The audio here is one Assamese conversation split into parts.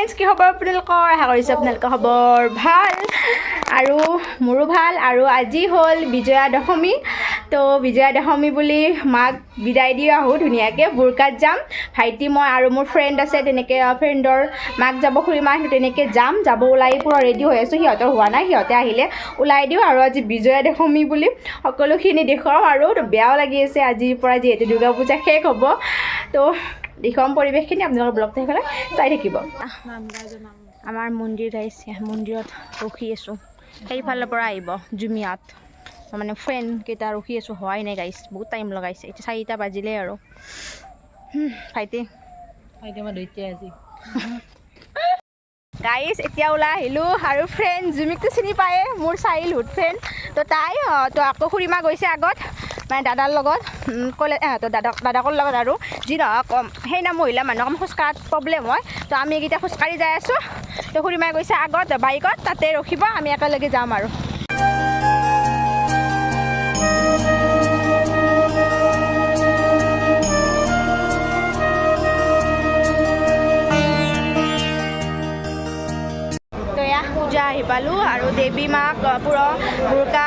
ফ্ৰেণ্ডছ কি খবৰ আপোনালোকৰ আশা কৰিছোঁ আপোনালোকৰ খবৰ ভাল আৰু মোৰো ভাল আৰু আজি হ'ল বিজয়া দশমী তো বিজয়া দশমী বুলি মাক বিদায় দি আহোঁ ধুনীয়াকৈ বুৰকাত যাম ভাইটি মই আৰু মোৰ ফ্ৰেণ্ড আছে তেনেকৈ ফ্ৰেণ্ডৰ মাক যাব খুৰীমা তেনেকৈ যাব ওলাই পূৰা ৰেডি হৈ আছোঁ সিহঁতৰ হোৱা নাই সিহঁতে আহিলে ওলাই দিওঁ আৰু আজি বিজয়া দশমী বুলি সকলোখিনি দেখুৱাওঁ আৰু বেয়াও লাগি আছে আজিৰ পৰা যিহেতু দুৰ্গা পূজা শেষ হ'ব তো দেখুৱাম পৰিৱেশখিনি আপোনালোকৰ ব্লগটো সেইফালে চাই থাকিব আমাৰ মন্দিৰ আহিছে মন্দিৰত ৰখি আছোঁ সেইফালৰ পৰা আহিব জুমিয়াত মানে ফ্ৰেণ্ড কেইটা ৰখি আছোঁ হোৱাই নাই গাইছ বহুত টাইম লগাইছে এতিয়া 4টা বাজিলে আৰু ভাইটি মই দুইটাই আজি গাইছ এতিয়া ওলাই আহিলোঁ আৰু ফ্ৰেণ্ড জুমিকটো চিনি পায়ে মোৰ চাইল্ডহুড ফ্ৰেণ্ড তো তাই তো আকৌ খুৰীমা গৈছে আগত মানে দাদাৰ লগত ক'লে দাদাকৰ লগত আৰু যি নহওক সেই না মহিলা মানুহক খোজকাঢ়াত প্ৰব্লেম হয় তো আমি এইকেইটা খোজকাঢ়ি যাই আছোঁ তো খুৰীমাই গৈছে আগত বাইকত তাতে ৰখিব আমি একেলগে যাম আৰু পূজা আহি পালোঁ আৰু দেৱী মাক পুৰা বুৰকা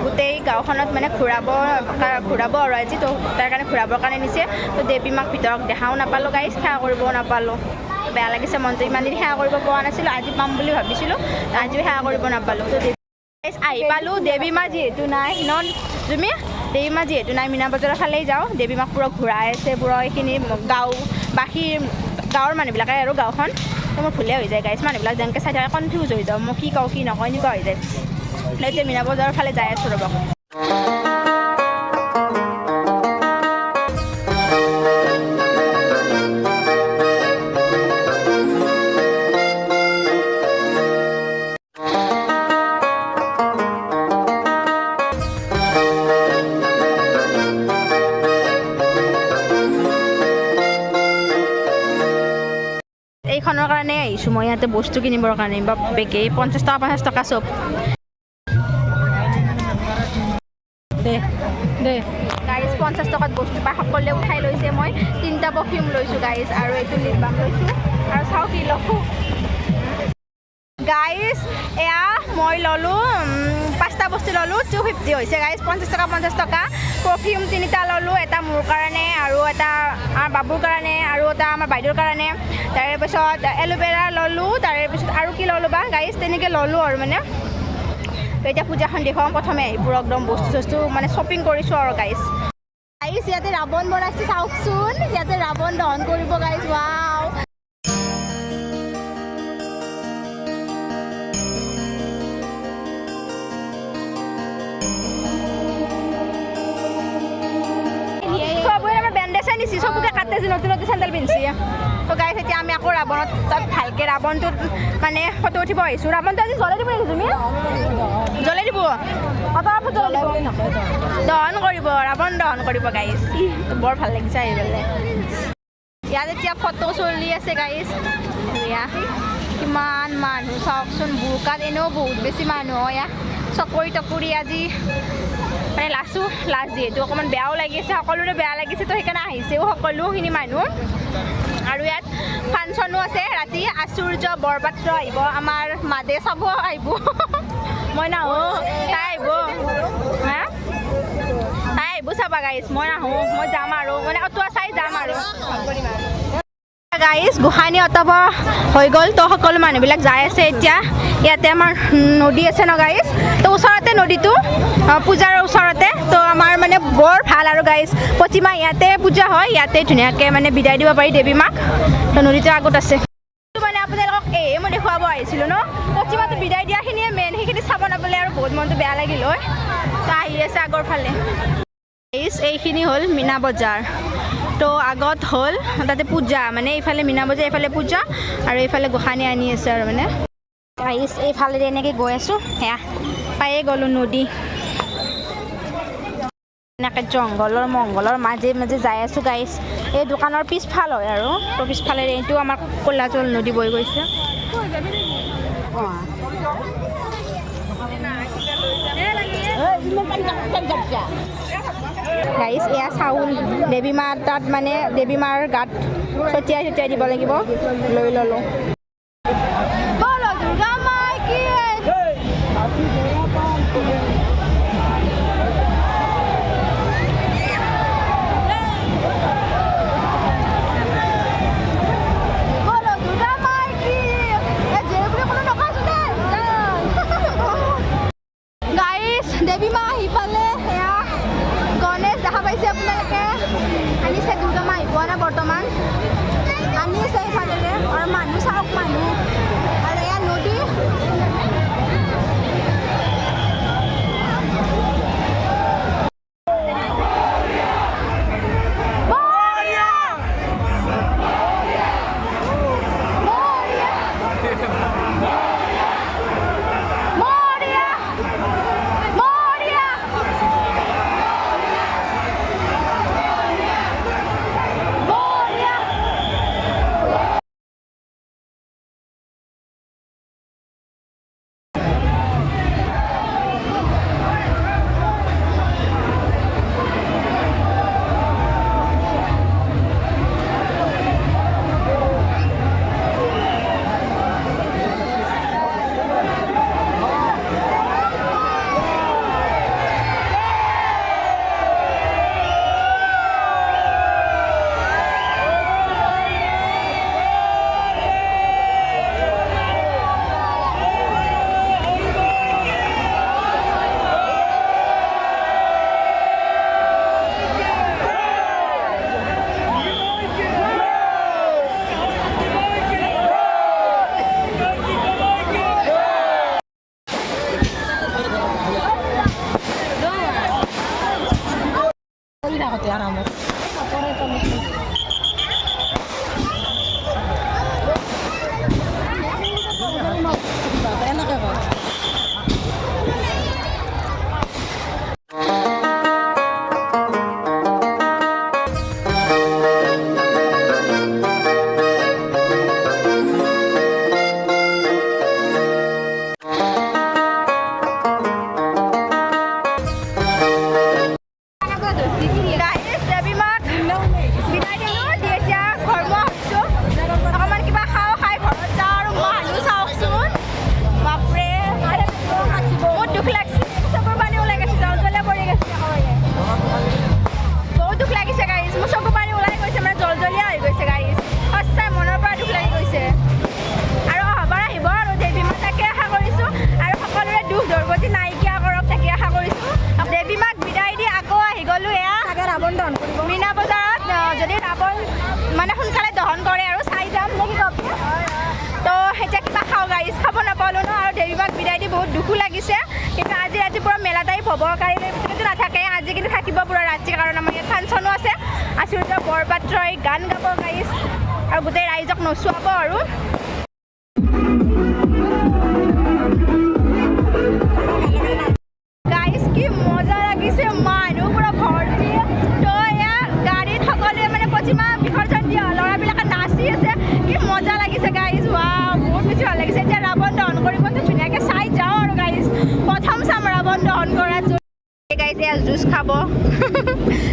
গোটেই গাঁওখনত মানে ঘূৰাব আৰু আজি তো তাৰ কাৰণে ঘূৰাবৰ কাৰণে নিছে তো দেৱী মাক ভিতৰত দেখাও নাপালোঁ গাইজ সেৱা কৰিবও নাপালোঁ বেয়া লাগিছে মনটো ইমান দিন সেৱা কৰিব পৰা নাছিলোঁ আজি পাম বুলি ভাবিছিলোঁ আজিও সেৱা কৰিব নাপালোঁ তো আহি পালোঁ দেৱী মা যিহেতু নাই জুমি দেৱী মা যিহেতু নাই মীনা বজাৰৰ ফালেই যাওঁ দেৱী মাক পূৰা ঘূৰাই আছে পূৰা এইখিনি গাঁৱৰ মানুহবিলাকে আৰু গাঁওখন মোৰ ভুলে হৈ যায় গাইছ মানুহবিলাক যেনেকৈ চাই থাকে কনফিউজ হৈ যাওঁ মই কি কওঁ কি নকওঁ এনেকুৱা হৈ যায় এতিয়া মীনা বজাৰৰ ফালে যাই আছোঁ ৰ'ব এইখনৰ কাৰণে আহিছোঁ মই ইয়াতে বস্তু কিনিবৰ কাৰণে বা বেগে 50 টকা চব দে গাইজ 50 টকাত বস্তু পাই সকলোৱে উঠাই লৈছে মই 3টা পাৰফিউম লৈছোঁ গাইজ আৰু এইটো লিপ বাম লৈছোঁ আৰু চাওঁ কি লওঁ গাইজ এয়া মই ল'লোঁ 5টা বস্তু ল'লোঁ 250 হৈছে গাইজ 50 টকা পাৰফিউম 3টা ল'লোঁ এটা মোৰ কাৰণে আৰু এটা আমাৰ বাবুৰ কাৰণে আৰু এটা আমাৰ বাইদেউৰ কাৰণে তাৰপিছত এল'ভেৰা ল'লোঁ তাৰপিছত আৰু কি ল'লোঁ বা গাইজ তেনেকৈ ল'লোঁ আৰু মানে এতিয়া পূজাখন দেখুৱাম প্ৰথমে আহি পুৰা একদম বস্তু মানে শ্বপিং কৰিছোঁ আৰু গাইজ ইয়াতে ৰাৱণ বনাইছে চাওকচোন ইয়াতে ৰাৱণ দহন কৰিব গাইজ ৱাও চবকে কাটে যে নতুন চেণ্ডেল পিন্ধিছে তো গাইছ এতিয়া আমি আকৌ ৰাৱণত তাত ভালকৈ ৰাৱণটোত মানে ফটো উঠিব আহিছোঁ ৰাৱণটো আজি জ্বলাই দিব নেকি তুমি জ্বলাই দিব দহন কৰিব ৰাৱণ দহন কৰিব গাইছ বৰ ভাল লাগিছে আহি পেলাই ইয়াত এতিয়া ফটো চলি আছে গাইছ কিমান মানুহ চাওকচোন বুৰকাত এনেও বহুত বেছি মানুহ হয় ইয়াত চকৰি টকৰি আজি মানে লাষ্ট যিহেতু অকণমান বেয়াও লাগিছে সকলোৰে বেয়া লাগিছে তো সেইকাৰণে আহিছেও সকলোখিনি মানুহ আৰু ইয়াত ফাংচনো আছে ৰাতি আচুৰ্য বৰপাত্ৰ আহিব আমাৰ মাদে চাব আহিব মই নাহোঁ তাই আহিব হা তাই আহিব চাবা গাইছ মই নাহোঁ মই যাম আৰু মানে অটোৱা চাই যাম আৰু গাইছ গোসাঁনী অটাব হৈ গ'ল তো সকলো মানুহবিলাক যাই আছে এতিয়া ইয়াতে আমাৰ নদী আছে ন গাইছ তো ওচৰতে নদীটো পূজাৰ ওচৰতে তো আমাৰ মানে বৰ ভাল আৰু গাইছ প্ৰতিমা ইয়াতে পূজা হয় ইয়াতে ধুনীয়াকৈ মানে বিদায় দিব পাৰি দেৱী মাক তো নদীটোৰ আগত আছে মানে আপোনালোকক মই দেখুৱাব আহিছিলোঁ ন প্ৰতিমাটো বিদায় দিয়াখিনিয়ে মেইন সেইখিনি চাব নাপালে আৰু বহুত মনটো বেয়া লাগিল হয় তো আহি আছে আগৰ ফালে এইখিনি হ'ল মীনা বজাৰ তো আগত হ'ল তাতে পূজা মানে এইফালে মীনা বজাৰ এইফালে পূজা আৰু এইফালে গোসাঁনী আনি আছে আৰু মানে এইফালে এনেকৈ গৈ আছোঁ সেয়া পায়ে গ'লোঁ নদী এনেকৈ মংগলৰ মাজে মাজে যাই আছোঁ গাইছ এই দোকানৰ পিছফাল হয় আৰু তো পিছফালে এইটো আমাৰ কলাচল নদী বৈ গৈছে গাইছ এয়া চাউল দেৱী মা তাত মানে দেৱী মাৰ গাত ছটিয়াই দিব লাগিব লৈ ল'লোঁ দেৱী মা আহি পালে সেয়া গণেশ দেখা পাইছে আপোনালোকে আনিছে দুৰ্গা মা আহি পোৱা নাই বৰ্তমান আনিছে এইফালেৰে আৰু মানুহ চাওক মানুহ আৰু এয়া নদী मीना बजारत যদি ৰাৱণ মানে সোনকালে দহন কৰে আৰু চাই যাম নেকি কওক তো এতিয়া কিবা খাওঁ গাইজ খাব নাপালোঁ ন আৰু দেৱী মাক বিদায় দি বহুত দুখো লাগিছে কিন্তু আজি ৰাতি পুৰা মেলা টাইপ হ'ব কাইলৈ কিন্তু নাথাকে আজি কিন্তু থাকিব পুৰা ৰাতি কাৰণ আমাৰ ইয়াত ফাংচনো আছে আচৰিত বৰপাত্ৰই গান গাব গাইজ আৰু গোটেই ৰাইজক নচুৱাব আৰু গাইজ কি মজা লাগিছে মানুহ পুৰা ভৰ্তি তো এয়া গাড়ীত সকলোৱে মানে প্ৰতিমা বিসৰ্জন দিয়া ল'ৰাবিলাকে নাচি আছে কি মজা লাগিছে গাইজ ৱাও বহুত বেছি ভাল লাগিছে এতিয়া ৰাৱণ দহন কৰিব ধুনীয়াকৈ চাই যাওঁ আৰু গাইজ প্ৰথম চাম ৰাৱণ দহন কৰা গাইজ এয়া জুচ খাব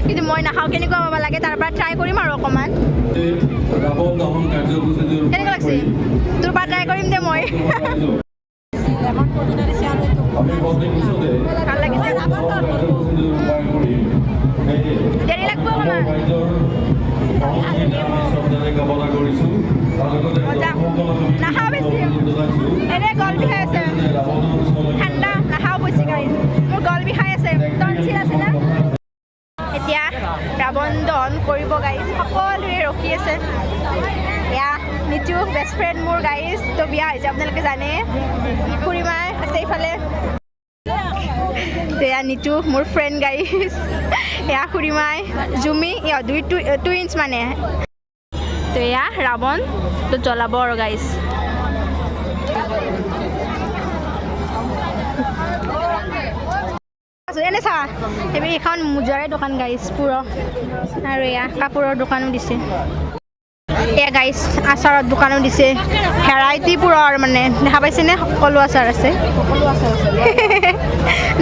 কিন্তু মই নাখাওঁ কেনেকুৱা পাব লাগে তাৰ পৰা ট্ৰাই কৰিম আৰু অকণমান কেনেকুৱা লাগছে তোৰ পৰা ট্ৰাই কৰিম দে মই ভাল লাগিছে দেৰি লাগিব অকণমান নাখাওঁ বেছি এনেই গল বিষাই আছে ঠাণ্ডা নাখাওঁ বেছি গাড়ী মোৰ গল বিষাই আছে টনচিল আছে না এতিয়া ৰাৱণ দহন কৰিব গাইজ সকলোৱে ৰখি আছে এয়া নিচু বেষ্ট ফ্ৰেণ্ড মোৰ গাইজ তো বিয়া হৈছে আপোনালোকে জানে খুৰীমাই আছে এইফালে এয়া নিচু মোৰ ফ্ৰেণ্ড গাইজ এয়া খুৰীমাই জুমি এয়া দুই টুইন্স মানে তো এয়া ৰাৱণ তো জ্বলাব আৰু গাইজ এনে চা এইখন মোজাৰে দোকান গাইজ পুৰ আৰু এয়া কাপোৰৰ দোকানো দিছে এয়া গাইজ আচাৰৰ দোকানো দিছে ভেৰাইটি পুৰৰ মানে দেখা পাইছেনে সকলো আচাৰ আছে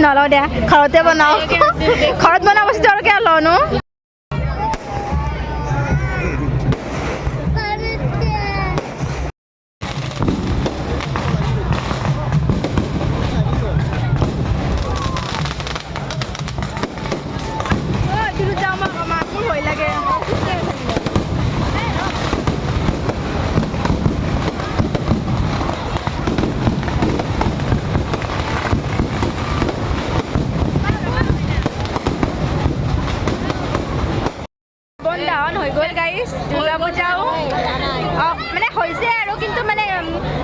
নলওঁ দিয়া ঘৰতে বনাওঁ ঘৰত বনোৱা বস্তু আৰু কিয় লওঁনো দুৰ্গা পূজাও মানে হৈছে আৰু কিন্তু মানে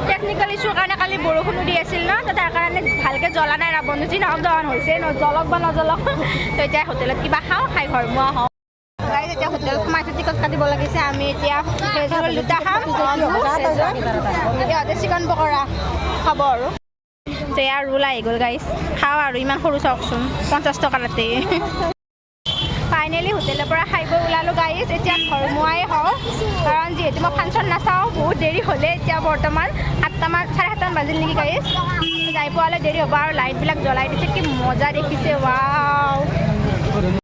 টেকনিকেল ইছ্যুৰ কাৰণে কালি বৰষুণো দি আছিল ন তো তাৰ কাৰণে ভালকৈ জ্বলা নাই ৰাৱণটো যি নহওক দহন হৈছে জ্বলক বা নজ্বলক তো এতিয়া হোটেলত কিবা খাওঁ খাই ঘৰমুৱা হওঁ গাইজ এতিয়া হোটেলত সোমাইছোঁ টিকট কাটিব লাগিছে আমি এতিয়া ভেজৰ দুটা খাম ইহঁতে চিকেন পকৰা খাব আৰু তো ইয়াৰ ৰোল আহি গ'ল গাইজ খাওঁ আৰু ইমান সৰু চাওকচোন 50 টকা তাতে ফাইনেলি হোটেলৰ পৰা খাই বৈ ওলালোঁ গাইজ এতিয়া ঘৰমুৱাই হওঁ কাৰণ যিহেতু মই ফাংচন নাচাওঁ বহুত দেৰি হ'লে এতিয়া বৰ্তমান 7টামান 7:30 বাজিল নেকি গাইজ যাই পোৱালৈ দেৰি হ'ব আৰু লাইটবিলাক জ্বলাই দিছে কি মজা দেখিছে ৱাও